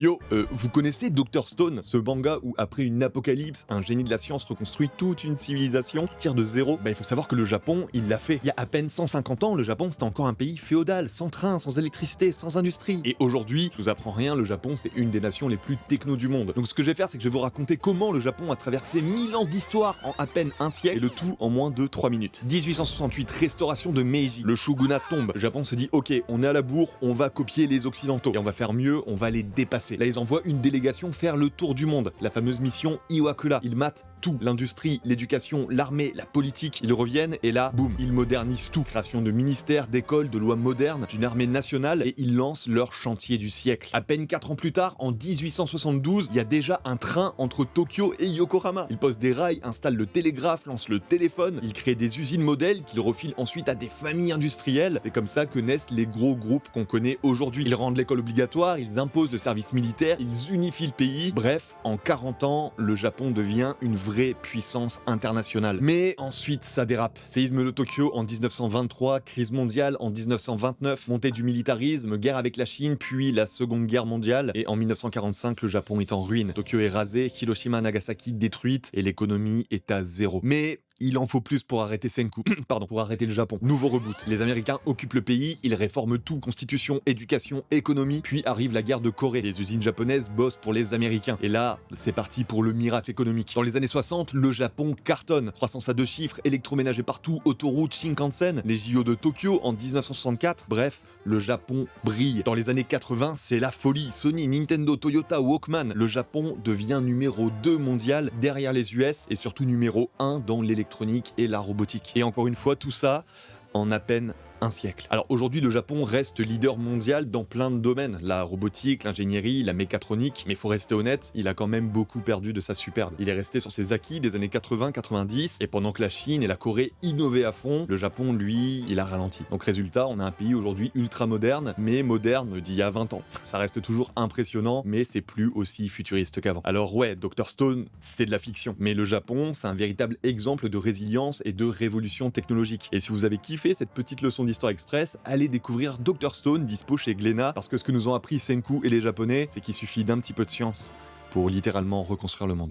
Yo, vous connaissez Dr Stone, ce manga où après une apocalypse, un génie de la science reconstruit toute une civilisation, tire de zéro? Bah il faut savoir que le Japon, il l'a fait. Il y a à peine 150 ans, le Japon c'était encore un pays féodal, sans train, sans électricité, sans industrie. Et aujourd'hui, je vous apprends rien, le Japon c'est une des nations les plus techno du monde. Donc ce que je vais faire, c'est que je vais vous raconter comment le Japon a traversé 1000 ans d'histoire en à peine un siècle, et le tout en moins de 3 minutes. 1868, restauration de Meiji. Le shogunat tombe. Le Japon se dit, ok, on est à la bourre, on va copier les occidentaux. Et on va faire mieux, on va les dépasser. Là, ils envoient une délégation faire le tour du monde, la fameuse mission Iwakura. Ils matent tout, l'industrie, l'éducation, l'armée, la politique. Ils reviennent et là, boum, ils modernisent tout. Création de ministères, d'écoles, de lois modernes, d'une armée nationale, et ils lancent leur chantier du siècle. À peine 4 ans plus tard, en 1872, il y a déjà un train entre Tokyo et Yokohama. Ils posent des rails, installent le télégraphe, lancent le téléphone, ils créent des usines modèles qu'ils refilent ensuite à des familles industrielles. C'est comme ça que naissent les gros groupes qu'on connaît aujourd'hui. Ils rendent l'école obligatoire, ils imposent le service militaire, ils unifient le pays. Bref, en 40 ans, le Japon devient une vraie puissance internationale. Mais ensuite, ça dérape. Séisme de Tokyo en 1923, crise mondiale en 1929, montée du militarisme, guerre avec la Chine, puis la Seconde Guerre mondiale. Et en 1945, le Japon est en ruine. Tokyo est rasé, Hiroshima, Nagasaki détruite, et l'économie est à zéro. Mais il en faut plus pour arrêter Senku, pardon, pour arrêter le Japon. Nouveau reboot. Les Américains occupent le pays, ils réforment tout, constitution, éducation, économie, puis arrive la guerre de Corée. Les usines japonaises bossent pour les Américains. Et là, c'est parti pour le miracle économique. Dans les années 60, le Japon cartonne. Croissance à deux chiffres, électroménager partout, autoroute, Shinkansen, les JO de Tokyo en 1964. Bref, le Japon brille. Dans les années 80, c'est la folie. Sony, Nintendo, Toyota, Walkman. Le Japon devient numéro 2 mondial derrière les US et surtout numéro 1 dans l'électronique et la robotique. Et encore une fois, tout ça en à peine un siècle. Alors aujourd'hui, le Japon reste leader mondial dans plein de domaines, la robotique, l'ingénierie, la mécatronique, mais faut rester honnête, il a quand même beaucoup perdu de sa superbe. Il est resté sur ses acquis des années 80-90, et pendant que la Chine et la Corée innovaient à fond, le Japon, lui, il a ralenti. Donc résultat, on a un pays aujourd'hui ultra moderne, mais moderne d'il y a 20 ans. Ça reste toujours impressionnant, mais c'est plus aussi futuriste qu'avant. Alors ouais, Dr Stone, c'est de la fiction, mais le Japon, c'est un véritable exemple de résilience et de révolution technologique. Et si vous avez kiffé cette petite leçon d'Histoire Express, allez découvrir Dr Stone, dispo chez Glénat, parce que ce que nous ont appris Senku et les Japonais, c'est qu'il suffit d'un petit peu de science pour littéralement reconstruire le monde.